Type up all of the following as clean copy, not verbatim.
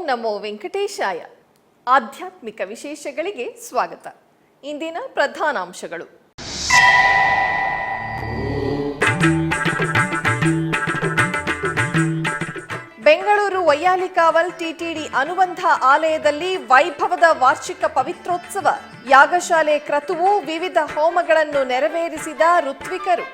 ನಮೋ ವೆಂಕಟೇಶಾಯ. ಆಧ್ಯಾತ್ಮಿಕ ವಿಶೇಷಗಳಿಗೆ ಸ್ವಾಗತ. ಇಂದಿನ ಪ್ರಧಾನಾಂಶಗಳು. ಬೆಂಗಳೂರು ವೈಯಾಲಿಕಾವಲ್ ಟಿಟಿಡಿ ಅನುಬಂಧ ಆಲಯದಲ್ಲಿ ವೈಭವದ ವಾರ್ಷಿಕ ಪವಿತ್ರೋತ್ಸವ. ಯಾಗಶಾಲೆ ಕ್ರತುವು ವಿವಿಧ ಹೋಮಗಳನ್ನು ನೆರವೇರಿಸಿದ ಋತ್ವಿಕರು.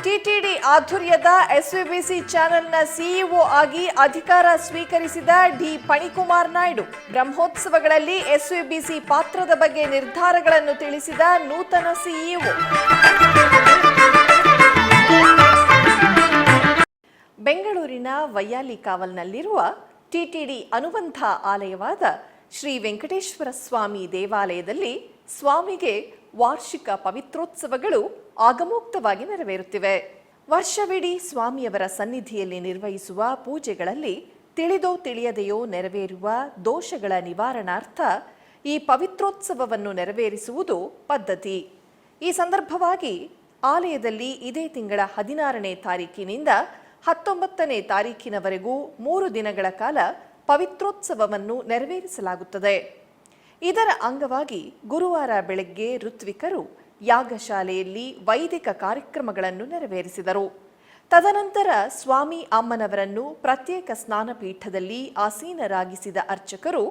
ಟಿಟಿಡಿ ಆಧ್ವರ್ಯದ ಎಸ್ವಿಬಿಸಿ ಚಾನೆಲ್ನ ಸಿಇಒ ಆಗಿ ಅಧಿಕಾರ ಸ್ವೀಕರಿಸಿದ ಡಿ ಫಣಿಕುಮಾರ್ ನಾಯ್ಡು. ಬ್ರಹ್ಮೋತ್ಸವಗಳಲ್ಲಿ ಎಸ್ವಿಬಿಸಿ ಪಾತ್ರದ ಬಗ್ಗೆ ನಿರ್ಧಾರಗಳನ್ನು ತಿಳಿಸಿದ ನೂತನ ಸಿಇಒ. ಬೆಂಗಳೂರಿನ ವೈಯಾಲಿಕಾವಲ್ನಲ್ಲಿರುವ ಟಿಟಿಡಿ ಅನುಬಂಧ ಆಲಯವಾದ ಶ್ರೀ ವೆಂಕಟೇಶ್ವರ ಸ್ವಾಮಿ ದೇವಾಲಯದಲ್ಲಿ ಸ್ವಾಮಿಗೆ ವಾರ್ಷಿಕ ಪವಿತ್ರೋತ್ಸವಗಳು ಆಗಮೋಕ್ತವಾಗಿ ನೆರವೇರುತ್ತಿವೆ. ವರ್ಷವಿಡೀ ಸ್ವಾಮಿಯವರ ಸನ್ನಿಧಿಯಲ್ಲಿ ನಿರ್ವಹಿಸುವ ಪೂಜೆಗಳಲ್ಲಿ ತಿಳಿದೋ ತಿಳಿಯದೆಯೋ ನೆರವೇರುವ ದೋಷಗಳ ನಿವಾರಣಾರ್ಥ ಈ ಪವಿತ್ರೋತ್ಸವವನ್ನು ನೆರವೇರಿಸುವುದು ಪದ್ಧತಿ. ಈ ಸಂದರ್ಭವಾಗಿ ಆಲಯದಲ್ಲಿ ಇದೇ ತಿಂಗಳ 16ನೇ ತಾರೀಕಿನಿಂದ 19ನೇ ತಾರೀಕಿನವರೆಗೂ 3 ದಿನಗಳ ಕಾಲ ಪವಿತ್ರೋತ್ಸವವನ್ನು ನೆರವೇರಿಸಲಾಗುತ್ತದೆ. ಇದರ ಅಂಗವಾಗಿ ಗುರುವಾರ ಬೆಳಗ್ಗೆ ಋತ್ವಿಕರು ಯಾಗಶಾಲೆಯಲ್ಲಿ ವೈದಿಕ ಕಾರ್ಯಕ್ರಮಗಳನ್ನು ನೆರವೇರಿಸಿದರು. ತದನಂತರ ಸ್ವಾಮಿ ಅಮ್ಮನವರನ್ನು ಪ್ರತ್ಯೇಕ ಸ್ನಾನಪೀಠದಲ್ಲಿ ಆಸೀನರಾಗಿಸಿದ ಅರ್ಚಕರು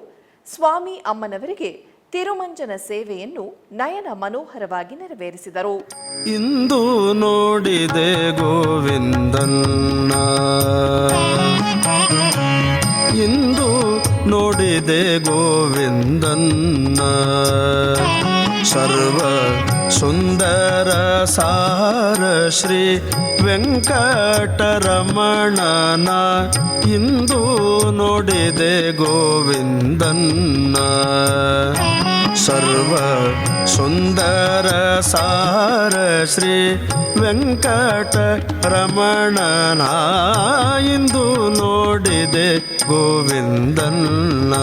ಸ್ವಾಮಿ ಅಮ್ಮನವರಿಗೆ ತಿರುಮಂಜನ ಸೇವೆಯನ್ನು ನಯನ ಮನೋಹರವಾಗಿ ನೆರವೇರಿಸಿದರು. ಇಂದು ನೋಡಿದೆ ಗೋವಿಂದನ್ನ, ಇಂದು ನೋಡಿದೆ ಗೋವಿಂದನ್ನ, ಸರ್ವ ಸುಂದರ ಸಾರ ಶ್ರೀ ವೆಂಕಟರಮಣನ, ಇಂದು ನೋಡಿದೆ ಗೋವಿಂದನ್ನ, ಸರ್ವ ಸುಂದರ ಸಾರ ಶ್ರೀ ವೆಂಕಟರಮಣನ, ಇಂದು ನೋಡಿದೆ ಗೋವಿಂದನ್ನ.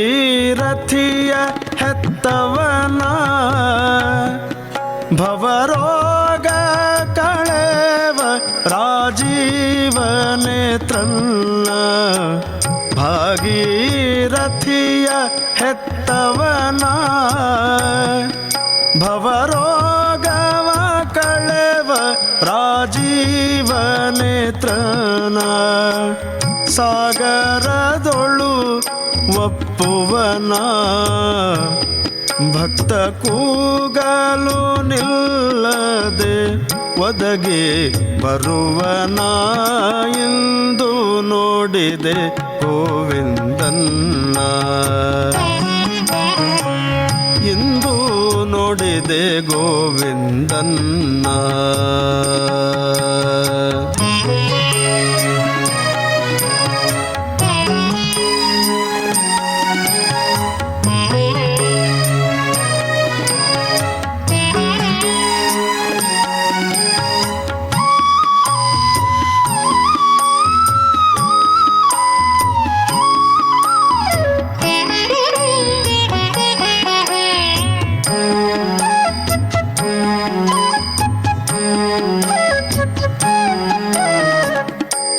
ಭಾಗೀರಥಿಯ ಹೆತ್ತವನ, ಭವರೋಗ ಕಳೆವ ರಾಜೀವ ನೇತ್ರನ್ನ, ಭಾಗೀರಥಿಯ ಹೆತ್ತವನ, ಭವರೋಗವ ಕಳೆವ ರಾಜೀವ ನೇತ್ರನ, ಸಾಗರದೊಳು ಒಪ್ಪುವನ, ಭಕ್ತ ಕೂಗಲು ನಿಲ್ಲದೆ ಒದಗಿ ಬರುವನ, ಎಂದು ನೋಡಿದೆ ಗೋವಿಂದನ್ನ, ಎಂದು ನೋಡಿದೆ ಗೋವಿಂದನ್ನ.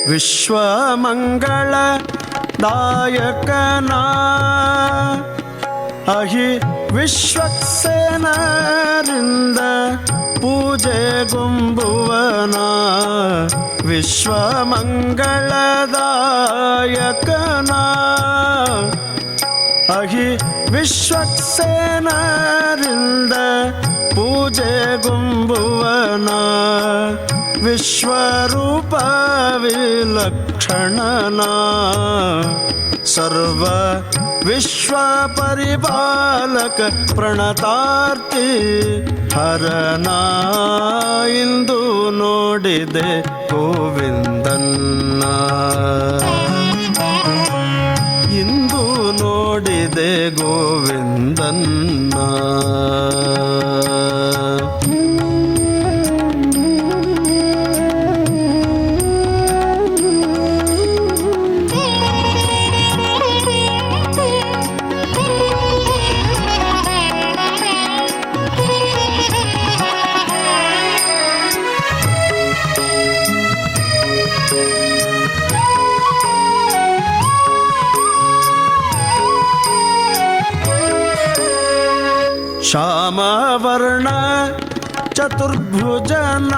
ವಿಶ್ವಮಂಗಳ ದಾಯಕನ, ಅಹಿ ವಿಶ್ವಕ್ಸೇನರಿಂದ ಪೂಜೆಗೊಂಬುವನ, ವಿಶ್ವಮಂಗಳದಾಯಕನ, ಅಹಿ ವಿಶ್ವಕ್ಸೇನರಿಂದ ಪೂಜೆಗೊಂಬುವನ, ವಿಶ್ವರೂಪ ವಿಲಕ್ಷಣನಾ ಸರ್ವ ವಿಶ್ವ ಪರಿಪಾಲಕ ಪ್ರಣತಾರ್ತಿ ಹರನ ಇಂದು ನೋಡಿದೆ ಗೋವಿಂದನ್ನ ಇಂದು ನೋಡಿದೆ ಗೋವಿಂದನ್ನ ಶ್ಯಾಮವರ್ಣ ಚತುರ್ಭುಜನ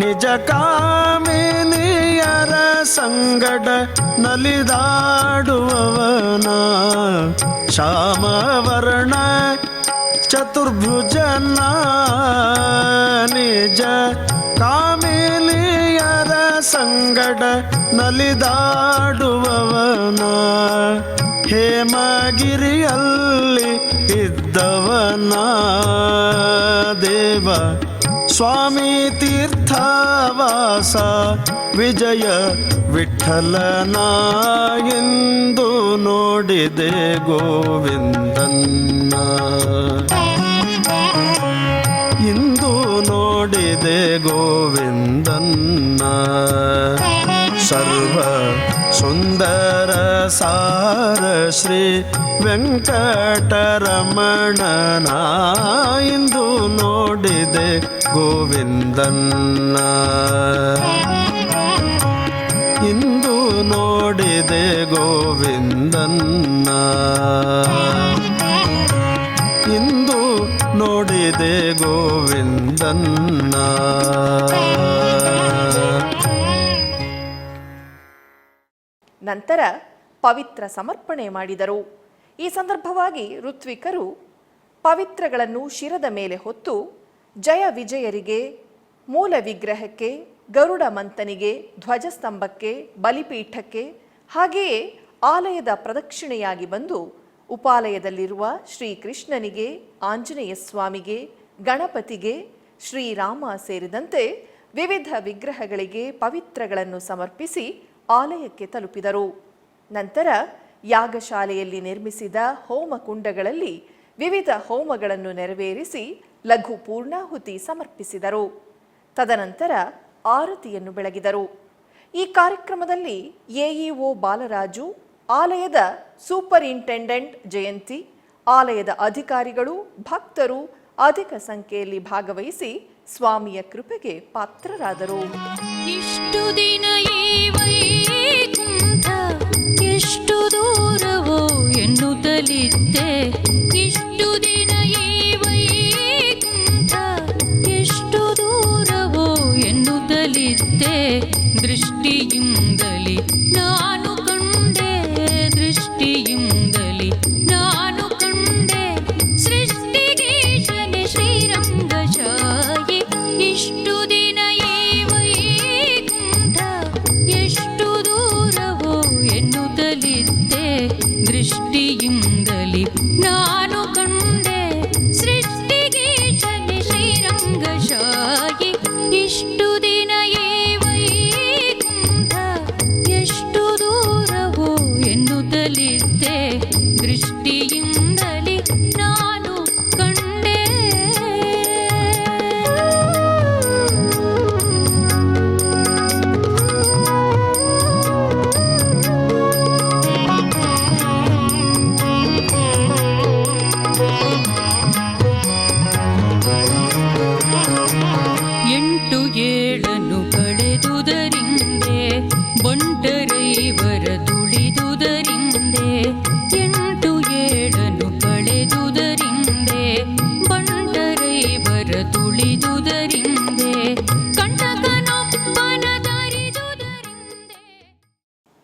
ನಿಜ ಕಾಮಿನಿಯರ ಸಂಗಡ ನಲಿದಾಡುವವನ ಶ್ಯಾಮವರ್ಣ ಚತುರ್ಭುಜನ ನಿಜ ಕಾಮಿನಿಯರ ಸಂಗಡ ನಲಿದಾಡುವವನ ಹೇಮಗಿರಿಯಲ್ಲಿ ಇದ್ದವನ ದೇವ ಸ್ವಾಮಿ ತೀರ್ಥವಾಸ ವಿಜಯ ವಿಠಲನ ಎಂದು ನೋಡಿದೆ ಗೋವಿಂದನ್ನ ಇಂದು ನೋಡಿದೆ ಗೋವಿಂದನ್ನ ಸರ್ವ ಸುಂದರ ಸಾರ ಶ್ರೀ ವೆಂಕಟರಮಣನ ಇಂದು ನೋಡಿದೆ ಗೋವಿಂದನ್ನ ಇಂದು ನೋಡಿದೆ ಗೋವಿಂದನ್ನ ಇಂದು ನೋಡಿದೆ ಗೋವಿಂದನ್ನ. ನಂತರ ಪವಿತ್ರ ಸಮರ್ಪಣೆ ಮಾಡಿದರು. ಈ ಸಂದರ್ಭವಾಗಿ ಋತ್ವಿಕರು ಪವಿತ್ರಗಳನ್ನು ಶಿರದ ಮೇಲೆ ಹೊತ್ತು ಜಯ ವಿಜಯರಿಗೆ, ಮೂಲ ವಿಗ್ರಹಕ್ಕೆ, ಗರುಡ ಮಂತನಿಗೆ, ಧ್ವಜಸ್ತಂಭಕ್ಕೆ, ಬಲಿಪೀಠಕ್ಕೆ, ಹಾಗೆಯೇ ಆಲಯದ ಪ್ರದಕ್ಷಿಣೆಯಾಗಿ ಬಂದು ಉಪಾಲಯದಲ್ಲಿರುವ ಶ್ರೀಕೃಷ್ಣನಿಗೆ, ಆಂಜನೇಯ ಸ್ವಾಮಿಗೆ, ಗಣಪತಿಗೆ, ಶ್ರೀರಾಮ ಸೇರಿದಂತೆ ವಿವಿಧ ವಿಗ್ರಹಗಳಿಗೆ ಪವಿತ್ರಗಳನ್ನು ಸಮರ್ಪಿಸಿ ಆಲಯಕ್ಕೆ ತಲುಪಿದರು. ನಂತರ ಯಾಗಶಾಲೆಯಲ್ಲಿ ನಿರ್ಮಿಸಿದ ಹೋಮಕುಂಡಗಳಲ್ಲಿ ವಿವಿಧ ಹೋಮಗಳನ್ನು ನೆರವೇರಿಸಿ ಲಘು ಪೂರ್ಣಾಹುತಿ ಸಮರ್ಪಿಸಿದರು. ತದನಂತರ ಆರತಿಯನ್ನು ಬೆಳಗಿದರು. ಈ ಕಾರ್ಯಕ್ರಮದಲ್ಲಿ ಎಇಒ ಬಾಲರಾಜು, ಆಲಯದ ಸೂಪರಿಂಟೆಂಡೆಂಟ್ ಜಯಂತಿ, ಆಲಯದ ಅಧಿಕಾರಿಗಳು, ಭಕ್ತರು ಅಧಿಕ ಸಂಖ್ಯೆಯಲ್ಲಿ ಭಾಗವಹಿಸಿ ಸ್ವಾಮಿಯ ಕೃಪೆಗೆ ಪಾತ್ರರಾದರು. ಇಷ್ಟು ದಿನ ಈ ವೈಕುಂಠ ಎಷ್ಟು ದೂರವೋ ಎನ್ನುತ್ತಲಿದ್ದೆ, ಇಷ್ಟು ದಿನ ಈ ವೈಕುಂಠ ಎಷ್ಟು ದೂರವೋ ಎನ್ನುತ್ತಲಿದ್ದೆ, ದೃಷ್ಟಿಯಿಂದಲೇ ನಾನು ಕಂಡೆ, ದೃಷ್ಟಿಯಿಂದಲೇ ನಾನು ಕಂಡೆ, ಸೃಷ್ಟಿಗೀಶನೆ ಶ್ರೀರಂಗಶಾಹಿ, ಇಷ್ಟು ದಿನ ಈ ವೈಕುಂಠ ಎಷ್ಟು ದೂರವೋ ಎನ್ನುತ್ತಲಿದ್ದೆ, ದೃಷ್ಟಿಯಿಂದಲೇ ನಾನು ಕಂಡೆ, ಸೃಷ್ಟಿಗೀಶನೆ ಶ್ರೀರಂಗಶಾಹಿ, ಇಷ್ಟು ದಿನ ಈ ವೈಕುಂಠ ಎಷ್ಟು ದೂರವೋ ಎನ್ನುತ್ತಲಿದ್ದೆ, ದೃಷ್ಟಿಯಿಂದಲೇ ನಾನು ಕಂಡೆ. ಎಂಟು ಏಳನ್ನು ಕಳೆದುದರಿಂದೆ, ಬಂಟರೈವರ ತುಳಿದುದರಿಂದೆ, ಎಂಟು ಏಳನ್ನು ಕಳೆದುದರಿಂದೆ, ಬಂಟರೈವರ ತುಳಿದುದರಿಂದೆ, ಕಂಟಕನೊಬ್ಬನ ತರಿದುದರಿಂದೆ.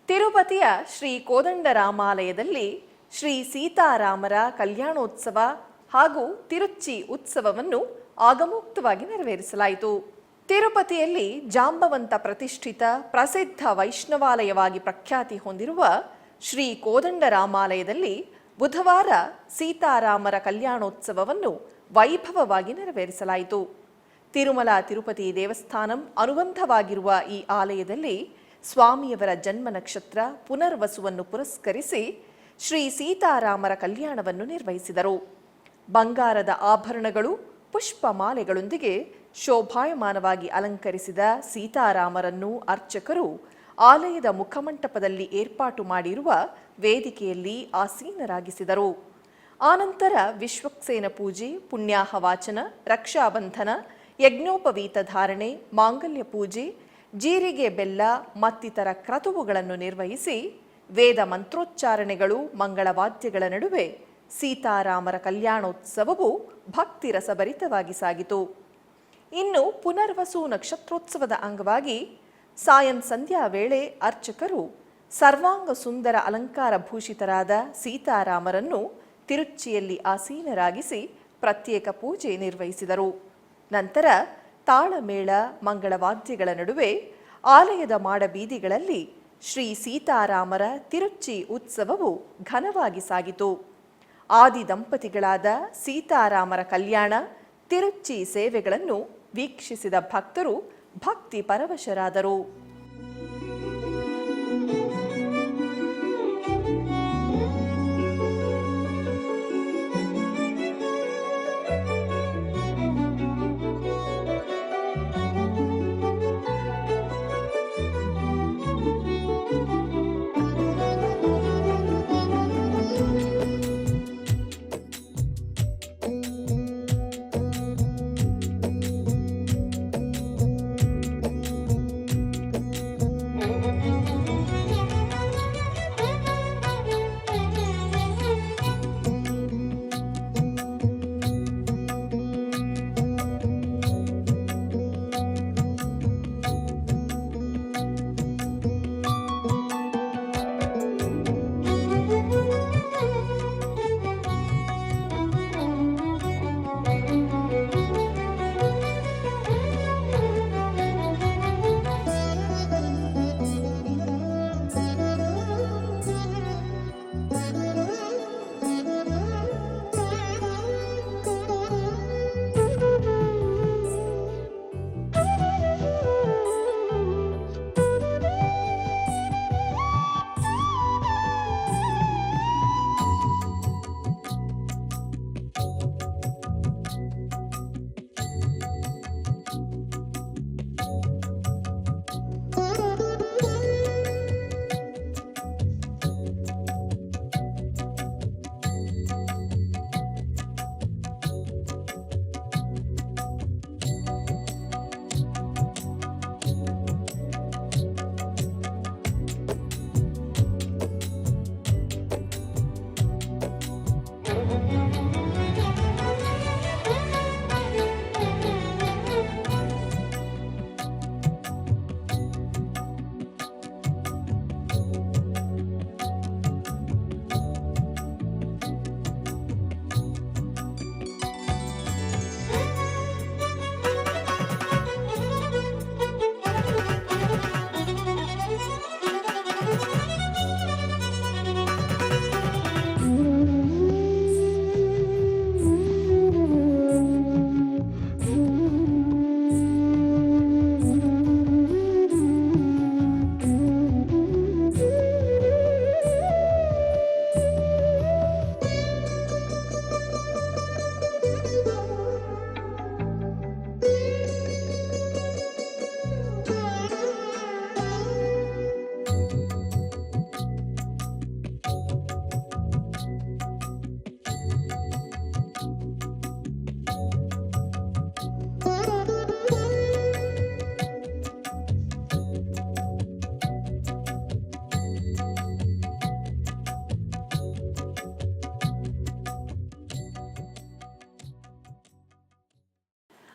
ತಿರುಪತಿಯ ಶ್ರೀ ಕೋದಂಡರಾಮಾಲಯದಲ್ಲಿ ಶ್ರೀ ಸೀತಾರಾಮರ ಕಲ್ಯಾಣೋತ್ಸವ ಹಾಗೂ ತಿರುಚ್ಚಿ ಉತ್ಸವವನ್ನು ಆಗಮೋಕ್ತವಾಗಿ ನೆರವೇರಿಸಲಾಯಿತು. ತಿರುಪತಿಯಲ್ಲಿ ಜಾಂಬವಂತ ಪ್ರತಿಷ್ಠಿತ ಪ್ರಸಿದ್ಧ ವೈಷ್ಣವಾಲಯವಾಗಿ ಪ್ರಖ್ಯಾತಿ ಹೊಂದಿರುವ ಶ್ರೀ ಕೋದಂಡರಾಮಾಲಯದಲ್ಲಿ ಬುಧವಾರ ಸೀತಾರಾಮರ ಕಲ್ಯಾಣೋತ್ಸವವನ್ನು ವೈಭವವಾಗಿ ನೆರವೇರಿಸಲಾಯಿತು. ತಿರುಮಲ ತಿರುಪತಿ ದೇವಸ್ಥಾನಂ ಅನುಬಂಧವಾಗಿರುವ ಈ ಆಲಯದಲ್ಲಿ ಸ್ವಾಮಿಯವರ ಜನ್ಮ ನಕ್ಷತ್ರ ಪುನರ್ವಸುವನ್ನು ಪುರಸ್ಕರಿಸಿ ಶ್ರೀ ಸೀತಾರಾಮರ ಕಲ್ಯಾಣವನ್ನು ನಿರ್ವಹಿಸಿದರು. ಬಂಗಾರದ ಆಭರಣಗಳು, ಪುಷ್ಪಮಾಲೆಗಳೊಂದಿಗೆ ಶೋಭಾಯಮಾನವಾಗಿ ಅಲಂಕರಿಸಿದ ಸೀತಾರಾಮರನ್ನು ಅರ್ಚಕರು ಆಲಯದ ಮುಖಮಂಟಪದಲ್ಲಿ ಏರ್ಪಾಟು ಮಾಡಿರುವ ವೇದಿಕೆಯಲ್ಲಿ ಆಸೀನರಾಗಿಸಿದರು. ಆನಂತರ ವಿಶ್ವಕ್ಸೇನ ಪೂಜೆ, ಪುಣ್ಯಾಹ ವಾಚನ, ರಕ್ಷಾಬಂಧನ, ಯಜ್ಞೋಪವೀತ ಧಾರಣೆ, ಮಾಂಗಲ್ಯ ಪೂಜೆ, ಜೀರಿಗೆ ಬೆಲ್ಲ ಮತ್ತಿತರ ಕ್ರತುವುಗಳನ್ನು ನಿರ್ವಹಿಸಿ ವೇದ ಮಂತ್ರೋಚ್ಚಾರಣೆಗಳು, ಮಂಗಳವಾದ್ಯಗಳ ನಡುವೆ ಸೀತಾರಾಮರ ಕಲ್ಯಾಣೋತ್ಸವವು ಭಕ್ತಿರಸಭರಿತವಾಗಿ ಸಾಗಿತು. ಇನ್ನು ಪುನರ್ವಸು ನಕ್ಷತ್ರೋತ್ಸವದ ಅಂಗವಾಗಿ ಸಾಯಂ ಸಂಧ್ಯಾ ವೇಳೆ ಅರ್ಚಕರು ಸರ್ವಾಂಗ ಸುಂದರ ಅಲಂಕಾರ ಭೂಷಿತರಾದ ಸೀತಾರಾಮರನ್ನು ತಿರುಚಿಯಲ್ಲಿ ಆಸೀನರಾಗಿಸಿ ಪ್ರತ್ಯೇಕ ಪೂಜೆ ನಿರ್ವಹಿಸಿದರು. ನಂತರ ತಾಳಮೇಳ, ಮಂಗಳವಾದ್ಯಗಳ ನಡುವೆ ಆಲಯದ ಮಾಡಬೀದಿಗಳಲ್ಲಿ ಶ್ರೀ ಸೀತಾರಾಮರ ತಿರುಚಿ ಉತ್ಸವವು ಘನವಾಗಿ ಸಾಗಿತು. ಆದಿ ದಂಪತಿಗಳಾದ ಸೀತಾರಾಮರ ಕಲ್ಯಾಣ, ತಿರುಚಿ ಸೇವೆಗಳನ್ನು ವೀಕ್ಷಿಸಿದ ಭಕ್ತರು ಭಕ್ತಿ ಪರವಶರಾದರು.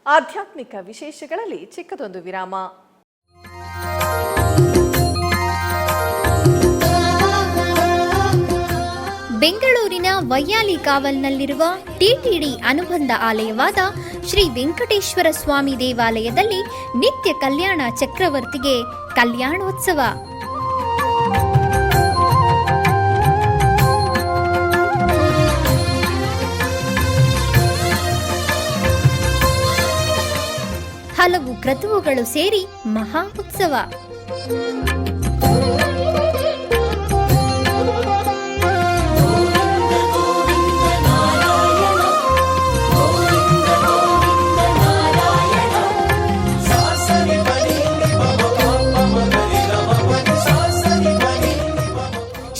ಆಧ್ಯಾತ್ಮಿಕ ವಿಶೇಷಗಳಲ್ಲಿ ಚಿಕ್ಕದೊಂದು ವಿರಾಮ. ಬೆಂಗಳೂರಿನ ವೈಯಾಲಿ ಕಾವಲ್ನಲ್ಲಿರುವ ಟಿಟಿಡಿ ಅನುಬಂಧ ಆಲಯವಾದ ಶ್ರೀ ವೆಂಕಟೇಶ್ವರ ಸ್ವಾಮಿ ದೇವಾಲಯದಲ್ಲಿ ನಿತ್ಯ ಕಲ್ಯಾಣ ಚಕ್ರವರ್ತಿಗೆ ಕಲ್ಯಾಣೋತ್ಸವ. ಹಲವು ಕ್ರತುವುಗಳು ಸೇರಿ ಮಹಾ ಉತ್ಸವ.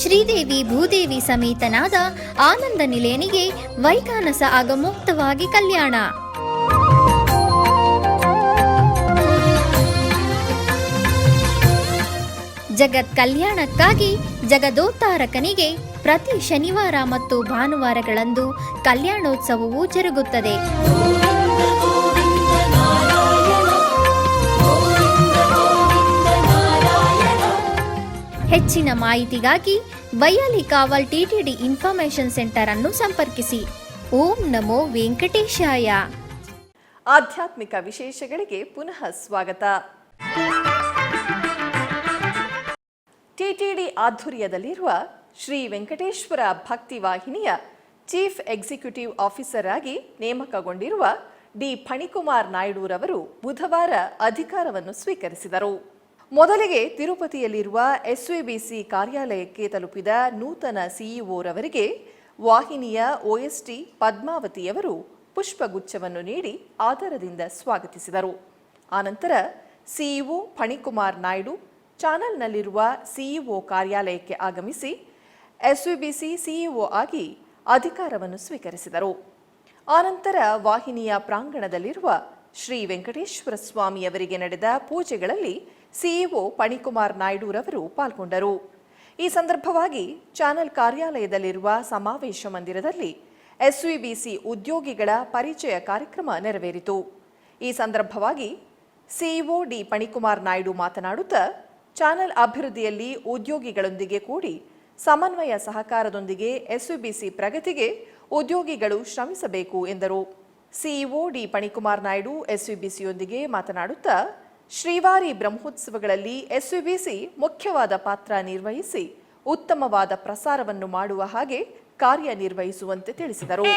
ಶ್ರೀದೇವಿ ಭೂದೇವಿ ಸಮೇತನಾದ ಆನಂದ ನಿಲಯನಿಗೆ ವೈಖಾನಸ ಆಗಮೋಕ್ತವಾಗಿ ಕಲ್ಯಾಣ. ಜಗತ್ ಕಲ್ಯಾಣಕ್ಕಾಗಿ ಜಗದೋದ್ಧಾರಕನಿಗೆ ಪ್ರತಿ ಶನಿವಾರ ಮತ್ತು ಭಾನುವಾರಗಳಂದು ಕಲ್ಯಾಣೋತ್ಸವವು ಜರುಗುತ್ತದೆ. ಹೆಚ್ಚಿನ ಮಾಹಿತಿಗಾಗಿ ವೈಯಾಲಿ ಕಾವಲ್ ಟಿಟಿಡಿ ಇನ್ಫಾರ್ಮೇಶನ್ ಸೆಂಟರ್ ಅನ್ನು ಸಂಪರ್ಕಿಸಿ. ಓಂ ನಮೋ ವೆಂಕಟೇಶಾಯ. ಆಧ್ಯಾತ್ಮಿಕ ವಿಶೇಷಗಳಿಗೆ ಪುನಃ ಸ್ವಾಗತ. ಟಿಟಿಡಿ ಆಧ್ವರ್ಯದಲ್ಲಿರುವ ಶ್ರೀ ವೆಂಕಟೇಶ್ವರ ಭಕ್ತಿ ವಾಹಿನಿಯ ಚೀಫ್ ಎಕ್ಸಿಕ್ಯೂಟಿವ್ ಆಫೀಸರ್ ಆಗಿ ನೇಮಕಗೊಂಡಿರುವ ಡಿ ಫಣಿಕುಮಾರ್ ನಾಯ್ಡುರವರು ಬುಧವಾರ ಅಧಿಕಾರವನ್ನು ಸ್ವೀಕರಿಸಿದರು. ಮೊದಲಿಗೆ ತಿರುಪತಿಯಲ್ಲಿರುವ ಎಸ್ವಿಬಿಸಿ ಕಾರ್ಯಾಲಯಕ್ಕೆ ತಲುಪಿದ ನೂತನ ಸಿಇಒರವರಿಗೆ ವಾಹಿನಿಯ ಒಎಸ್ಟಿ ಪದ್ಮಾವತಿಯವರು ಪುಷ್ಪಗುಚ್ಛವನ್ನು ನೀಡಿ ಆದರದಿಂದ ಸ್ವಾಗತಿಸಿದರು. ಆನಂತರ ಸಿಇಒ ಫಣಿಕುಮಾರ್ ನಾಯ್ಡು ಚಾನಲ್ನಲ್ಲಿರುವ ಸಿಇಒ ಕಾರ್ಯಾಲಯಕ್ಕೆ ಆಗಮಿಸಿ ಎಸ್ವಿಬಿಸಿ ಸಿಇಒ ಆಗಿ ಅಧಿಕಾರವನ್ನು ಸ್ವೀಕರಿಸಿದರು. ಆನಂತರ ವಾಹಿನಿಯ ಪ್ರಾಂಗಣದಲ್ಲಿರುವ ಶ್ರೀ ವೆಂಕಟೇಶ್ವರ ಸ್ವಾಮಿಯವರಿಗೆ ನಡೆದ ಪೂಜೆಗಳಲ್ಲಿ ಸಿಇಒ ಫಣಿಕುಮಾರ್ ನಾಯ್ಡುರವರು ಪಾಲ್ಗೊಂಡರು. ಈ ಸಂದರ್ಭವಾಗಿ ಚಾನೆಲ್ ಕಾರ್ಯಾಲಯದಲ್ಲಿರುವ ಸಮಾವೇಶ ಮಂದಿರದಲ್ಲಿ ಎಸ್ವಿಬಿಸಿ ಉದ್ಯೋಗಿಗಳ ಪರಿಚಯ ಕಾರ್ಯಕ್ರಮ ನೆರವೇರಿತು. ಈ ಸಂದರ್ಭವಾಗಿ ಸಿಇಒ ಡಿ ಫಣಿಕುಮಾರ್ ನಾಯ್ಡು ಮಾತನಾಡುತ್ತಾ, ಚಾನೆಲ್ ಅಭಿವೃದ್ಧಿಯಲ್ಲಿ ಉದ್ಯೋಗಿಗಳೊಂದಿಗೆ ಕೂಡಿ ಸಮನ್ವಯ ಸಹಕಾರದೊಂದಿಗೆ ಎಸ್ವಿಬಿಸಿ ಪ್ರಗತಿಗೆ ಉದ್ಯೋಗಿಗಳು ಶ್ರಮಿಸಬೇಕು ಎಂದರು. ಸಿಇಒ ಡಿ ಫಣಿಕುಮಾರ್ ನಾಯ್ಡು ಎಸ್ವಿಬಿಸಿಯೊಂದಿಗೆ ಮಾತನಾಡುತ್ತಾ, ಶ್ರೀವಾರಿ ಬ್ರಹ್ಮೋತ್ಸವಗಳಲ್ಲಿ ಎಸ್ವಿಬಿಸಿ ಮುಖ್ಯವಾದ ಪಾತ್ರ ನಿರ್ವಹಿಸಿ ಉತ್ತಮವಾದ ಪ್ರಸಾರವನ್ನು ಮಾಡುವ ಹಾಗೆ ಕಾರ್ಯನಿರ್ವಹಿಸುವಂತೆ ತಿಳಿಸಿದರು.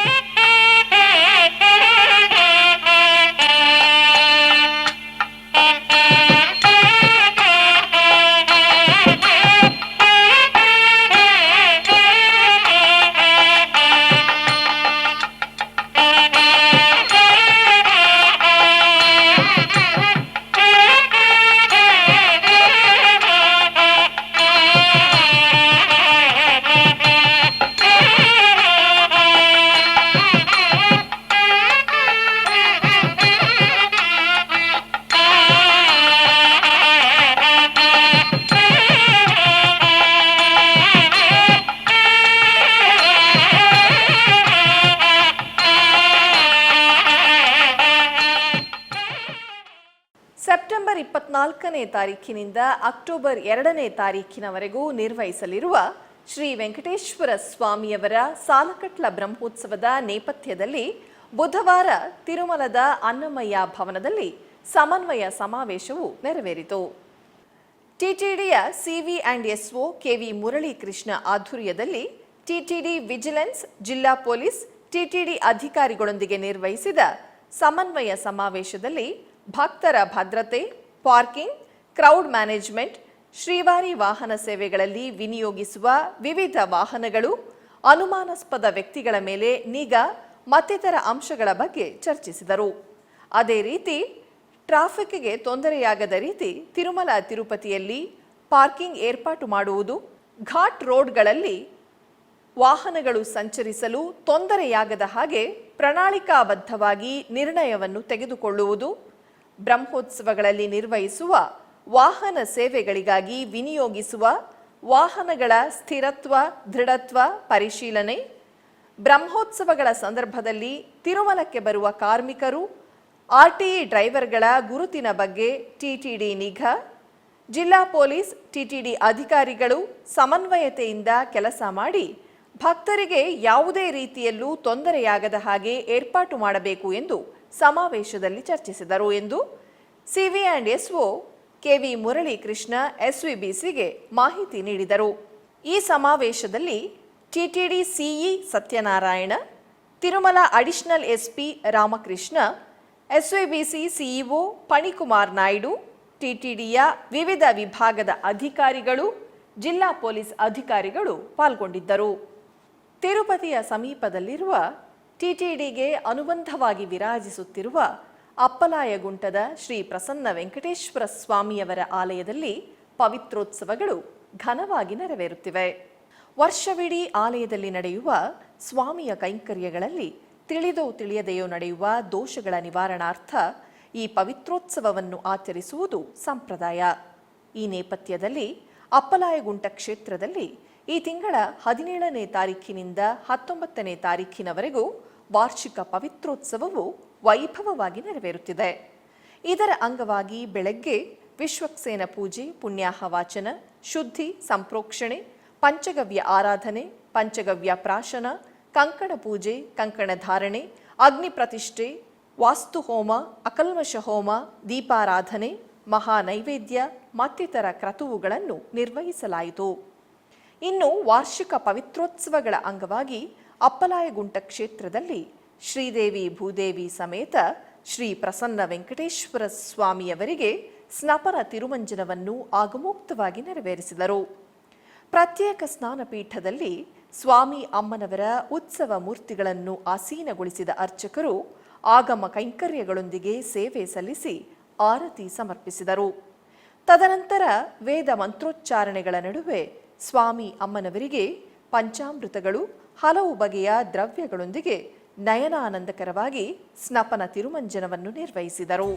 ಸೆಪ್ಟೆಂಬರ್ 24ನೇ ತಾರೀಖಿನಿಂದ ಅಕ್ಟೋಬರ್ 2ನೇ ತಾರೀಖಿನವರೆಗೂ ನಿರ್ವಹಿಸಲಿರುವ ಶ್ರೀ ವೆಂಕಟೇಶ್ವರ ಸ್ವಾಮಿಯವರ ಸಾಲಕಟ್ಲ ಬ್ರಹ್ಮೋತ್ಸವದ ನೇಪಥ್ಯದಲ್ಲಿ ಬುಧವಾರ ತಿರುಮಲದ ಅನ್ನಮಯ್ಯ ಭವನದಲ್ಲಿ ಸಮನ್ವಯ ಸಮಾವೇಶವು ನೆರವೇರಿತು. ಟಿಟಿಡಿಯ CV and SO KV Muralikrishna ಆಧ್ವರ್ಯದಲ್ಲಿ ಟಿಟಿಡಿ ವಿಜಿಲೆನ್ಸ್, ಜಿಲ್ಲಾ ಪೊಲೀಸ್, ಟಿಟಿಡಿ ಅಧಿಕಾರಿಗಳೊಂದಿಗೆ ನಿರ್ವಹಿಸಿದ ಸಮನ್ವಯ ಸಮಾವೇಶದಲ್ಲಿ ಭಕ್ತರ ಭದ್ರತೆ, ಪಾರ್ಕಿಂಗ್, ಕ್ರೌಡ್ ಮ್ಯಾನೇಜ್ಮೆಂಟ್, ಶ್ರೀವಾರಿ ವಾಹನ ಸೇವೆಗಳಲ್ಲಿ ವಿನಿಯೋಗಿಸುವ ವಿವಿಧ ವಾಹನಗಳು, ಅನುಮಾನಾಸ್ಪದ ವ್ಯಕ್ತಿಗಳ ಮೇಲೆ ನಿಗಾ ಮತ್ತಿತರ ಅಂಶಗಳ ಬಗ್ಗೆ ಚರ್ಚಿಸಿದರು. ಅದೇ ರೀತಿ ಟ್ರಾಫಿಕ್ಗೆ ತೊಂದರೆಯಾಗದ ರೀತಿ ತಿರುಮಲ ತಿರುಪತಿಯಲ್ಲಿ ಪಾರ್ಕಿಂಗ್ ಏರ್ಪಾಟು ಮಾಡುವುದು, ಘಾಟ್ ರೋಡ್ಗಳಲ್ಲಿ ವಾಹನಗಳು ಸಂಚರಿಸಲು ತೊಂದರೆಯಾಗದ ಹಾಗೆ ಪ್ರಣಾಳಿಕಾಬದ್ಧವಾಗಿ ನಿರ್ಣಯವನ್ನು ತೆಗೆದುಕೊಳ್ಳುವುದು, ಬ್ರಹ್ಮೋತ್ಸವಗಳಲ್ಲಿ ನಿರ್ವಹಿಸುವ ವಾಹನ ಸೇವೆಗಳಿಗಾಗಿ ವಿನಿಯೋಗಿಸುವ ವಾಹನಗಳ ಸ್ಥಿರತ್ವ, ದೃಢತ್ವ ಪರಿಶೀಲನೆ, ಬ್ರಹ್ಮೋತ್ಸವಗಳ ಸಂದರ್ಭದಲ್ಲಿ ತಿರುಮಲಕ್ಕೆ ಬರುವ ಕಾರ್ಮಿಕರು, ಆರ್ಟಿಇ ಡ್ರೈವರ್ಗಳ ಗುರುತಿನ ಬಗ್ಗೆ ಟಿಟಿಡಿ ನಿಗಾ, ಜಿಲ್ಲಾ ಪೊಲೀಸ್, ಟಿಟಿಡಿ ಅಧಿಕಾರಿಗಳು ಸಮನ್ವಯತೆಯಿಂದ ಕೆಲಸ ಮಾಡಿ ಭಕ್ತರಿಗೆ ಯಾವುದೇ ರೀತಿಯಲ್ಲೂ ತೊಂದರೆಯಾಗದ ಹಾಗೆ ಏರ್ಪಾಟು ಮಾಡಬೇಕು ಎಂದು ಸಮಾವೇಶದಲ್ಲಿ ಚರ್ಚಿಸಿದರು ಎಂದು CV and SO KV Muralikrishna ಎಸ್ವಿಬಿಸಿಗೆ ಮಾಹಿತಿ ನೀಡಿದರು. ಈ ಸಮಾವೇಶದಲ್ಲಿ TTD CE Satyanarayana, Tirumala additional SP Ramakrishna, SVBC CEO Phanikumar Naidu, ಟಿಟಿಡಿಯ ವಿವಿಧ ವಿಭಾಗದ ಅಧಿಕಾರಿಗಳು, ಜಿಲ್ಲಾ ಪೊಲೀಸ್ ಅಧಿಕಾರಿಗಳು ಪಾಲ್ಗೊಂಡಿದ್ದರು. ತಿರುಪತಿಯ ಸಮೀಪದಲ್ಲಿರುವ ಟಿಟಿಡಿಗೆ ಅನುಬಂಧವಾಗಿ ವಿರಾಜಿಸುತ್ತಿರುವ ಅಪ್ಪಲಾಯಗುಂಟದ ಶ್ರೀ ಪ್ರಸನ್ನ ವೆಂಕಟೇಶ್ವರ ಸ್ವಾಮಿಯವರ ಆಲಯದಲ್ಲಿ ಪವಿತ್ರೋತ್ಸವಗಳು ಘನವಾಗಿ ನೆರವೇರುತ್ತಿವೆ. ವರ್ಷವಿಡೀ ಆಲಯದಲ್ಲಿ ನಡೆಯುವ ಸ್ವಾಮಿಯ ಕೈಂಕರ್ಯಗಳಲ್ಲಿ ತಿಳಿದೋ ತಿಳಿಯದೆಯೋ ನಡೆಯುವ ದೋಷಗಳ ನಿವಾರಣಾರ್ಥ ಈ ಪವಿತ್ರೋತ್ಸವವನ್ನು ಆಚರಿಸುವುದು ಸಂಪ್ರದಾಯ. ಈ ನೇಪಥ್ಯದಲ್ಲಿ ಅಪ್ಪಲಾಯಗುಂಟ ಕ್ಷೇತ್ರದಲ್ಲಿ ಈ ತಿಂಗಳ 17ನೇ ತಾರೀಖಿನಿಂದ 19ನೇ ತಾರೀಖಿನವರೆಗೂ ವಾರ್ಷಿಕ ಪವಿತ್ರೋತ್ಸವವು ವೈಭವವಾಗಿ ನೆರವೇರುತ್ತಿದೆ. ಇದರ ಅಂಗವಾಗಿ ಬೆಳಗ್ಗೆ ವಿಶ್ವಕ್ಸೇನ ಪೂಜೆ, ಪುಣ್ಯಾಹ ವಾಚನ, ಶುದ್ಧಿ, ಸಂಪ್ರೋಕ್ಷಣೆ, ಪಂಚಗವ್ಯ ಆರಾಧನೆ, ಪಂಚಗವ್ಯ ಪ್ರಾಶನ, ಕಂಕಣ ಪೂಜೆ, ಕಂಕಣ ಧಾರಣೆ, ಅಗ್ನಿ ಪ್ರತಿಷ್ಠೆ, ವಾಸ್ತುಹೋಮ, ಅಕಲ್ಮಷ ಹೋಮ, ದೀಪಾರಾಧನೆ, ಮಹಾ ನೈವೇದ್ಯ ಮತ್ತಿತರ ಕ್ರತುವುಗಳನ್ನು ನಿರ್ವಹಿಸಲಾಯಿತು. ಇನ್ನು ವಾರ್ಷಿಕ ಪವಿತ್ರೋತ್ಸವಗಳ ಅಂಗವಾಗಿ ಅಪ್ಪಲಾಯಗುಂಟ ಕ್ಷೇತ್ರದಲ್ಲಿ ಶ್ರೀದೇವಿ ಭೂದೇವಿ ಸಮೇತ ಶ್ರೀ ಪ್ರಸನ್ನ ವೆಂಕಟೇಶ್ವರ ಸ್ವಾಮಿಯವರಿಗೆ ಸ್ನಪನ ತಿರುಮಂಜನವನ್ನು ಆಗಮೋಕ್ತವಾಗಿ ನೆರವೇರಿಸಿದರು. ಪ್ರತ್ಯೇಕ ಸ್ನಾನಪೀಠದಲ್ಲಿ ಸ್ವಾಮಿ ಅಮ್ಮನವರ ಉತ್ಸವ ಮೂರ್ತಿಗಳನ್ನು ಆಸೀನಗೊಳಿಸಿದ ಅರ್ಚಕರು ಆಗಮ ಕೈಂಕರ್ಯಗಳೊಂದಿಗೆ ಸೇವೆ ಸಲ್ಲಿಸಿ ಆರತಿ ಸಮರ್ಪಿಸಿದರು. ತದನಂತರ ವೇದ ಮಂತ್ರೋಚ್ಚಾರಣೆಗಳ ನಡುವೆ ಸ್ವಾಮಿ ಅಮ್ಮನವರಿಗೆ ಪಂಚಾಮೃತಗಳು, ಹಲವು ಬಗೆಯ ದ್ರವ್ಯಗಳೊಂದಿಗೆ ನಯನಾನಂದಕರವಾಗಿ ಸ್ನಪನ ತಿರುಮಂಜನವನ್ನು ನಿರ್ವಹಿಸಿದರು.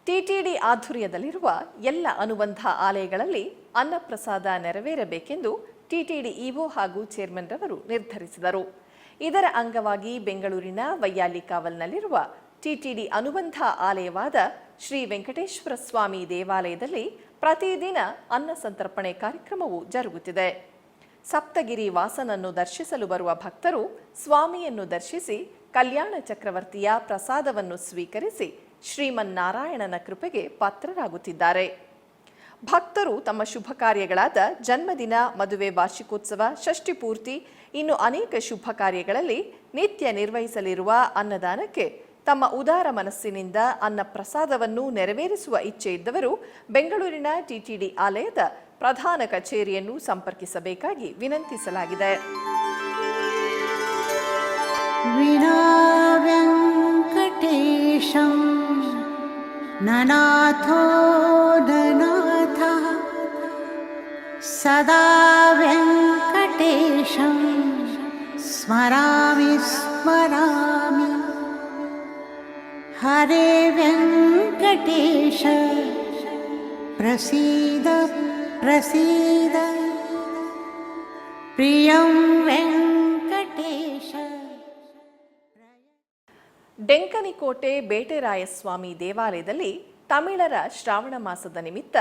ಟಿಟಿಡಿ ಆಧ್ವರ್ಯದಲ್ಲಿರುವ ಎಲ್ಲ ಅನುಬಂಧ ಆಲಯಗಳಲ್ಲಿ ಅನ್ನಪ್ರಸಾದ ನೆರವೇರಬೇಕೆಂದು ಟಿಟಿಡಿ ಇಒ ಹಾಗೂ ಚೇರ್ಮನ್ ರವರು ನಿರ್ಧರಿಸಿದರು. ಇದರ ಅಂಗವಾಗಿ ಬೆಂಗಳೂರಿನ ವೈಯಾಲಿಕಾವಲ್ನಲ್ಲಿರುವ ಟಿಟಿಡಿ ಅನುಬಂಧ ಆಲಯವಾದ ಶ್ರೀ ವೆಂಕಟೇಶ್ವರ ಸ್ವಾಮಿ ದೇವಾಲಯದಲ್ಲಿ ಪ್ರತಿದಿನ ಅನ್ನ ಸಂತರ್ಪಣೆ ಕಾರ್ಯಕ್ರಮವು ಜರುಗುತ್ತಿದೆ. ಸಪ್ತಗಿರಿ ವಾಸನನ್ನು ದರ್ಶಿಸಲು ಬರುವ ಭಕ್ತರು ಸ್ವಾಮಿಯನ್ನು ದರ್ಶಿಸಿ ಕಲ್ಯಾಣ ಚಕ್ರವರ್ತಿಯ ಪ್ರಸಾದವನ್ನು ಸ್ವೀಕರಿಸಿ ಶ್ರೀಮನ್ನಾರಾಯಣನ ಕೃಪೆಗೆ ಪಾತ್ರರಾಗುತ್ತಿದ್ದಾರೆ. ಭಕ್ತರು ತಮ್ಮ ಶುಭ ಕಾರ್ಯಗಳಾದ ಜನ್ಮದಿನ, ಮದುವೆ, ವಾರ್ಷಿಕೋತ್ಸವ, ಷಷ್ಠಿ ಪೂರ್ತಿ, ಇನ್ನು ಅನೇಕ ಶುಭ ಕಾರ್ಯಗಳಲ್ಲಿ ನಿತ್ಯ ನಿರ್ವಹಿಸಲಿರುವ ಅನ್ನದಾನಕ್ಕೆ ತಮ್ಮ ಉದಾರ ಮನಸ್ಸಿನಿಂದ ಅನ್ನ ಪ್ರಸಾದವನ್ನು ನೆರವೇರಿಸುವ ಇಚ್ಛೆ ಇದ್ದವರು ಬೆಂಗಳೂರಿನ ಟಿಟಿಡಿ ಆಲಯದ ಪ್ರಧಾನ ಕಚೇರಿಯನ್ನು ಸಂಪರ್ಕಿಸಬೇಕಾಗಿ ವಿನಂತಿಸಲಾಗಿದೆ. ವಿನಾ ವೆಂಕಟೇಶಂ ನನಾಥೋ ನನಾಥ ಸದಾ ವೆಂಕಟೇಶಂ ಸ್ಮರಾಮಿ ಸ್ಮರಾಮಿ. ಹರೇ ವೆಂಕಟೇಶ ಪ್ರಸೀದ ಪ್ರಸೀದ ಪ್ರಿಯಂ ವೆಂಕಟೇಶ. ಡೆಂಕನಿಕೋಟೆ ಬೇಟೆರಾಯಸ್ವಾಮಿ ದೇವಾಲಯದಲ್ಲಿ ತಮಿಳರ ಶ್ರಾವಣ ಮಾಸದ ನಿಮಿತ್ತ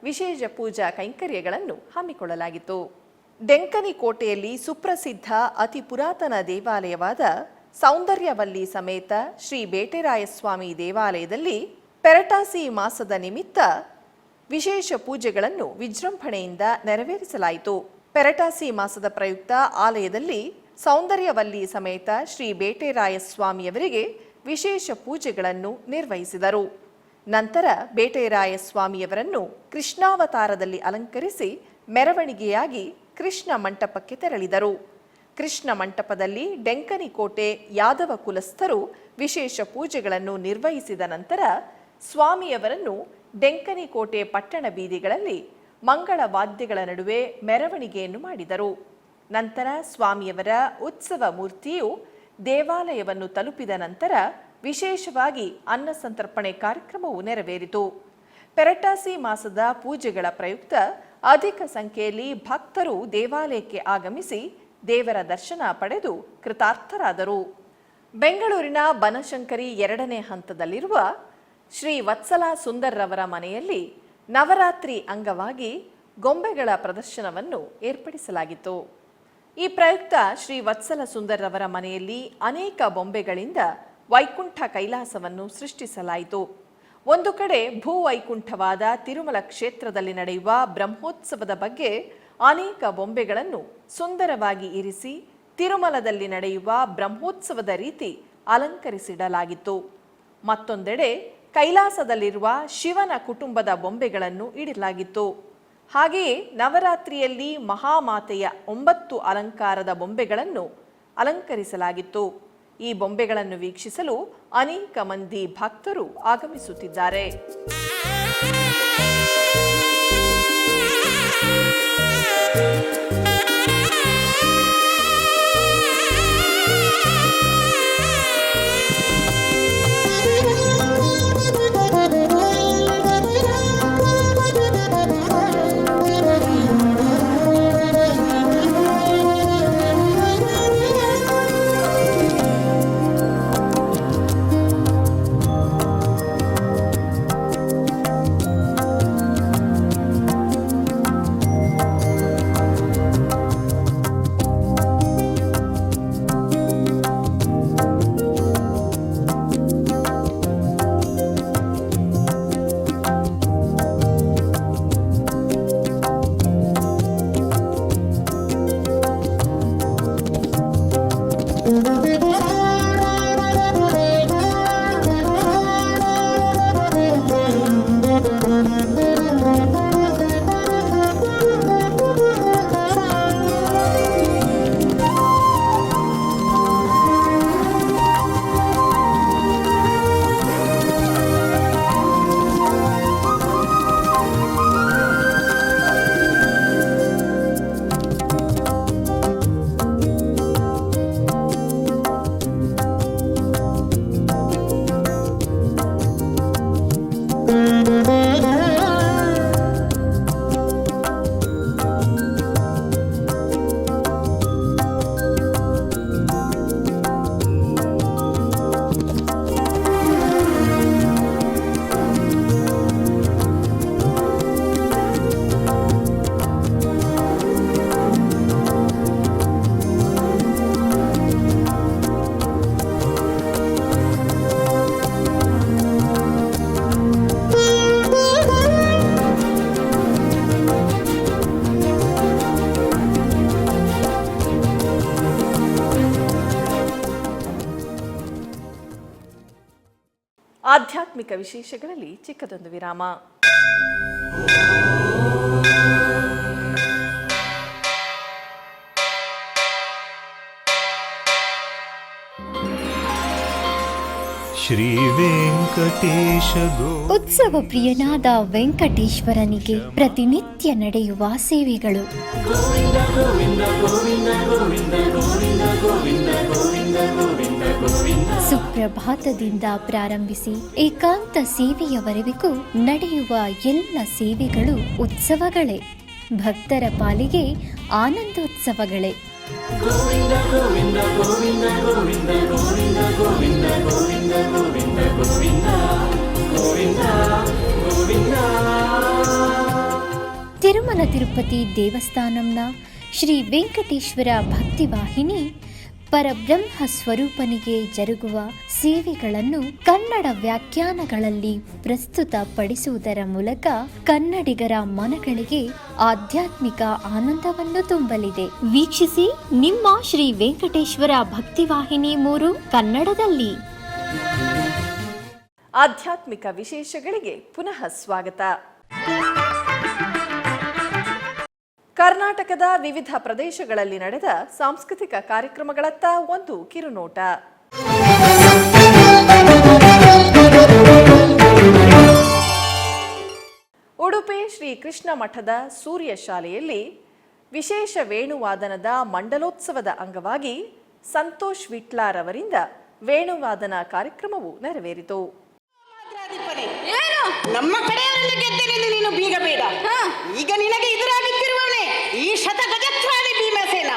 ವಿಶೇಷ ಪೂಜಾ ಕೈಂಕರ್ಯಗಳನ್ನು ಹಮ್ಮಿಕೊಳ್ಳಲಾಗಿತ್ತು. ಡೆಂಕನಿಕೋಟೆಯಲ್ಲಿ ಸುಪ್ರಸಿದ್ಧ ಅತಿ ಪುರಾತನ ದೇವಾಲಯವಾದ ಸೌಂದರ್ಯವಲ್ಲಿ ಸಮೇತ ಶ್ರೀ ಬೇಟೆರಾಯಸ್ವಾಮಿ ದೇವಾಲಯದಲ್ಲಿ ಪೆರಟಾಸಿ ಮಾಸದ ನಿಮಿತ್ತ ವಿಶೇಷ ಪೂಜೆಗಳನ್ನು ವಿಜೃಂಭಣೆಯಿಂದ ನೆರವೇರಿಸಲಾಯಿತು. ಪೆರಟಾಸಿ ಮಾಸದ ಪ್ರಯುಕ್ತ ಆಲಯದಲ್ಲಿ ಸೌಂದರ್ಯವಲ್ಲಿ ಸಮೇತ ಶ್ರೀ ಬೇಟೆರಾಯಸ್ವಾಮಿಯವರಿಗೆ ವಿಶೇಷ ಪೂಜೆಗಳನ್ನು ನಿರ್ವಹಿಸಿದರು. ನಂತರ ಬೇಟೆರಾಯಸ್ವಾಮಿಯವರನ್ನು ಕೃಷ್ಣಾವತಾರದಲ್ಲಿ ಅಲಂಕರಿಸಿ ಮೆರವಣಿಗೆಯಾಗಿ ಕೃಷ್ಣ ಮಂಟಪಕ್ಕೆ ತೆರಳಿದರು. ಕೃಷ್ಣ ಮಂಟಪದಲ್ಲಿ ಡೆಂಕನಿಕೋಟೆ ಯಾದವ ಕುಲಸ್ಥರು ವಿಶೇಷ ಪೂಜೆಗಳನ್ನು ನಿರ್ವಹಿಸಿದ ನಂತರ ಸ್ವಾಮಿಯವರನ್ನು ಡೆಂಕನಿಕೋಟೆ ಪಟ್ಟಣ ಬೀದಿಗಳಲ್ಲಿ ಮಂಗಳ ವಾದ್ಯಗಳ ನಡುವೆ ಮೆರವಣಿಗೆಯನ್ನು ಮಾಡಿದರು. ನಂತರ ಸ್ವಾಮಿಯವರ ಉತ್ಸವ ಮೂರ್ತಿಯು ದೇವಾಲಯವನ್ನು ತಲುಪಿದ ನಂತರ ವಿಶೇಷವಾಗಿ ಅನ್ನ ಸಂತರ್ಪಣೆ ಕಾರ್ಯಕ್ರಮವು ನೆರವೇರಿತು. ಪೆರಟಾಸಿ ಮಾಸದ ಪೂಜೆಗಳ ಪ್ರಯುಕ್ತ ಅಧಿಕ ಸಂಖ್ಯೆಯಲ್ಲಿ ಭಕ್ತರು ದೇವಾಲಯಕ್ಕೆ ಆಗಮಿಸಿ ದೇವರ ದರ್ಶನ ಪಡೆದು ಕೃತಾರ್ಥರಾದರು. ಬೆಂಗಳೂರಿನ ಬನಶಂಕರಿ 2ನೇ ಹಂತದಲ್ಲಿರುವ ಶ್ರೀ ವತ್ಸಲ ಸುಂದರ್ರವರ ಮನೆಯಲ್ಲಿ ನವರಾತ್ರಿ ಅಂಗವಾಗಿ ಗೊಂಬೆಗಳ ಪ್ರದರ್ಶನವನ್ನು ಏರ್ಪಡಿಸಲಾಗಿತ್ತು. ಈ ಪ್ರಯುಕ್ತ ಶ್ರೀ ವತ್ಸಲ ಸುಂದರ್ರವರ ಮನೆಯಲ್ಲಿ ಅನೇಕ ಬೊಂಬೆಗಳಿಂದ ವೈಕುಂಠ ಕೈಲಾಸವನ್ನು ಸೃಷ್ಟಿಸಲಾಯಿತು. ಒಂದು ಕಡೆ ಭೂವೈಕುಂಠವಾದ ತಿರುಮಲ ಕ್ಷೇತ್ರದಲ್ಲಿ ನಡೆಯುವ ಬ್ರಹ್ಮೋತ್ಸವದ ಬಗ್ಗೆ ಅನೇಕ ಬೊಂಬೆಗಳನ್ನು ಸುಂದರವಾಗಿ ಇರಿಸಿ ತಿರುಮಲದಲ್ಲಿ ನಡೆಯುವ ಬ್ರಹ್ಮೋತ್ಸವದ ರೀತಿ ಅಲಂಕರಿಸಿಡಲಾಗಿತ್ತು. ಮತ್ತೊಂದೆಡೆ ಕೈಲಾಸದಲ್ಲಿರುವ ಶಿವನ ಕುಟುಂಬದ ಬೊಂಬೆಗಳನ್ನು ಇಡಲಾಗಿತ್ತು. ಹಾಗೆಯೇ ನವರಾತ್ರಿಯಲ್ಲಿ ಮಹಾಮಾತೆಯ 9 ಅಲಂಕಾರದ ಬೊಂಬೆಗಳನ್ನು ಅಲಂಕರಿಸಲಾಗಿತ್ತು. ಈ ಬೊಂಬೆಗಳನ್ನು ವೀಕ್ಷಿಸಲು ಅನೇಕ ಮಂದಿ ಭಕ್ತರು ಆಗಮಿಸುತ್ತಿದ್ದಾರೆ. ಆಧ್ಯಾತ್ಮಿಕ ವಿಶೇಷಗಳಲ್ಲಿ ಚಿಕ್ಕದೊಂದು ವಿರಾಮ. ಶ್ರೀ ವೆಂಕಟೇಶ ಉತ್ಸವ ಪ್ರಿಯನಾದ ವೆಂಕಟೇಶ್ವರನಿಗೆ ಪ್ರತಿನಿತ್ಯ ನಡೆಯುವ ಸೇವೆಗಳು. ಸುಪ್ರಭಾತದಿಂದ ಪ್ರಾರಂಭಿಸಿ ಏಕಾಂತ ಸೇವೆಯವರೆಗೂ ನಡೆಯುವ ಎಲ್ಲ ಸೇವೆಗಳು ಉತ್ಸವಗಳೇ. ಭಕ್ತರ ಪಾಲಿಗೆ ಆನಂದೋತ್ಸವಗಳೇ. ತಿರುಮಲ ತಿರುಪತಿ ದೇವಸ್ಥಾನಂನ ಶ್ರೀ ವೆಂಕಟೇಶ್ವರ ಭಕ್ತಿವಾಹಿನಿ ಪರಬ್ರಹ್ಮ ಸ್ವರೂಪನಿಗೆ ಜರುಗುವ ಸೇವೆಗಳನ್ನು ಕನ್ನಡ ವ್ಯಾಖ್ಯಾನಗಳಲ್ಲಿ ಪ್ರಸ್ತುತಪಡಿಸುವುದರ ಮೂಲಕ ಕನ್ನಡಿಗರ ಮನಗಳಿಗೆ ಆಧ್ಯಾತ್ಮಿಕ ಆನಂದವನ್ನು ತುಂಬಲಿದೆ. ವೀಕ್ಷಿಸಿ ನಿಮ್ಮ ಶ್ರೀ ವೆಂಕಟೇಶ್ವರ ಭಕ್ತಿವಾಹಿನಿ 3 ಕನ್ನಡದಲ್ಲಿ. ಆಧ್ಯಾತ್ಮಿಕ ವಿಶೇಷಗಳಿಗೆ ಪುನಃ ಸ್ವಾಗತ. ಕರ್ನಾಟಕದ ವಿವಿಧ ಪ್ರದೇಶಗಳಲ್ಲಿ ನಡೆದ ಸಾಂಸ್ಕೃತಿಕ ಕಾರ್ಯಕ್ರಮಗಳತ್ತ ಒಂದು ಕಿರುನೋಟ. ಉಡುಪಿ ಶ್ರೀ ಕೃಷ್ಣ ಮಠದ ಸೂರ್ಯ ಶಾಲೆಯಲ್ಲಿ ವಿಶೇಷ ವೇಣುವಾದನದ ಮಂಡಲೋತ್ಸವದ ಅಂಗವಾಗಿ ಸಂತೋಷ್ ವಿಟ್ಲಾರವರಿಂದ ವೇಣುವಾದನ ಕಾರ್ಯಕ್ರಮವು ನೆರವೇರಿತು. ನಮ್ಮ ಕಡೆಯವರನ್ನು ಗೆದ್ದೆನೆಂದು ನೀನು ಬೀಗಬೇಡ. ಈಗ ನಿನಗೆ ಎದುರಾಗುತ್ತಿರುವವನೇ ಈ ಶತಗಜತ್ರಾಣಿ ಭೀಮಸೇನ.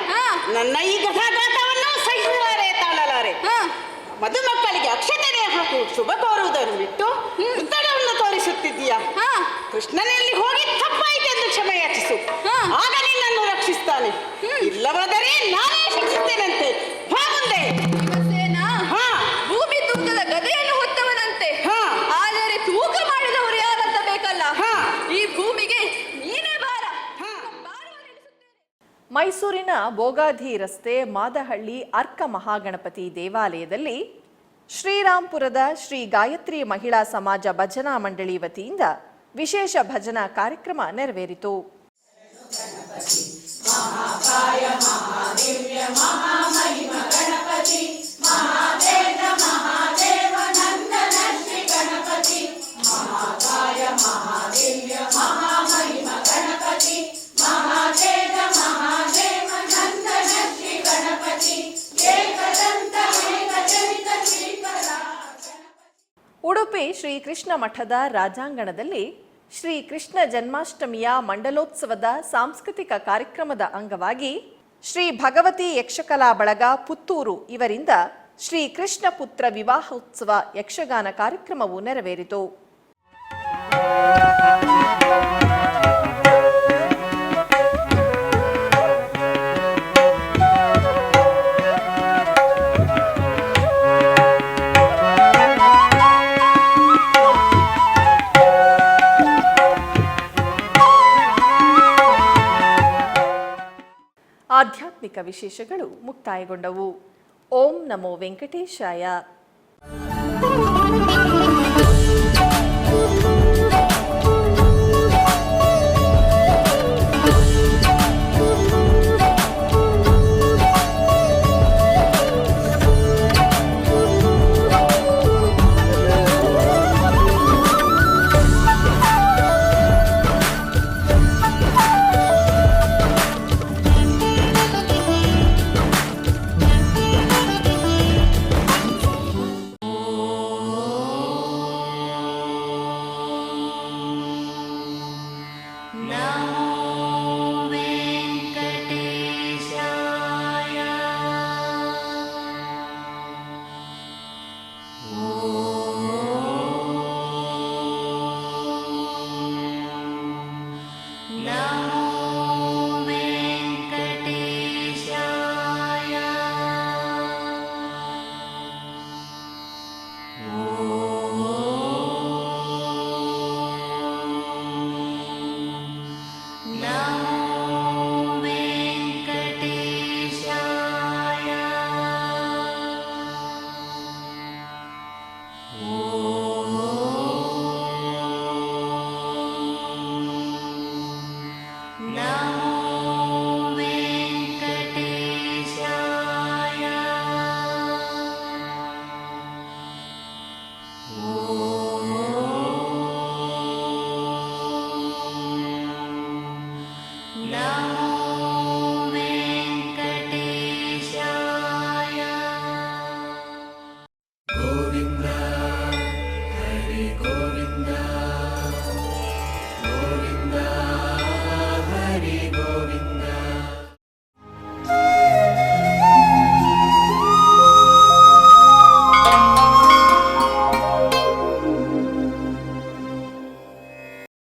ನನ್ನ ಈ ಗದಾಘಾತವನ್ನು ಸಹಿಸಲಾರೆ, ತಾಳಲಾರೆ. ಮದುಮಕ್ಕಳಿಗೆ ಅಕ್ಷತೆನೆ ಹಾಕು ಶುಭ ಕೋರುವುದನ್ನು ಬಿಟ್ಟು ಉತ್ತರವನ್ನು ತೋರಿಸುತ್ತಿದ್ದೀಯಾ? ಕೃಷ್ಣನಲ್ಲಿ ಹೋಗಿ ತಪ್ಪಾಯಿತೆಂದು ಕ್ಷಮೆ ಯಾಚಿಸು, ಆಗ ನಿನ್ನನ್ನು ರಕ್ಷಿಸ್ತಾನೆ. ಇಲ್ಲವಾದರೆ ನಾನೇ ಶಿಕ್ಷಿಸ್ತೇನಂತೆ. ಬಾ ಮುಂದೆ. ಭೂಮಿ ತೂಕದ ಗದೆಯನ್ನು ಹೊತ್ತವನಂತೆ, ಆದರೆ ತೂಕ ಮಾಡಿದವರು ಯಾರಂತ ಬೇಕಲ್ಲ. ಈ ಭೂಮಿಗೆ ನೀನೇ ಭಾರ. ಮೈಸೂರಿನ ಬೋಗಾದಿ ರಸ್ತೆ ಮಾದಹಳ್ಳಿ ಅರ್ಕ ಮಹಾಗಣಪತಿ ದೇವಾಲಯದಲ್ಲಿ ಶ್ರೀರಾಂಪುರದ ಶ್ರೀ ಗಾಯತ್ರಿ ಮಹಿಳಾ ಸಮಾಜ ಭಜನಾ ಮಂಡಳಿ ವತಿಯಿಂದ ವಿಶೇಷ ಭಜನಾ ಕಾರ್ಯಕ್ರಮ ನೆರವೇರಿತು. ಉಡುಪಿ ಶ್ರೀ ಕೃಷ್ಣ ಮಠದ ರಾಜಾಂಗಣದಲ್ಲಿ ಶ್ರೀ ಕೃಷ್ಣ ಜನ್ಮಾಷ್ಟಮಿಯ ಮಂಡಲೋತ್ಸವದ ಸಾಂಸ್ಕೃತಿಕ ಕಾರ್ಯಕ್ರಮದ ಅಂಗವಾಗಿ ಶ್ರೀ ಭಗವತಿ ಯಕ್ಷಕಲಾ ಬಳಗ ಪುತ್ತೂರು ಇವರಿಂದ ಶ್ರೀ ಕೃಷ್ಣ ಪುತ್ರ ವಿವಾಹೋತ್ಸವ ಯಕ್ಷಗಾನ ಕಾರ್ಯಕ್ರಮವು ನೆರವೇರಿತು. ಆಧ್ಯಾತ್ಮಿಕ ವಿಶೇಷಗಳು ಮುಕ್ತಾಯಗೊಂಡವು. ಓಂ ನಮೋ ವೆಂಕಟೇಶಾಯ. ಓಂ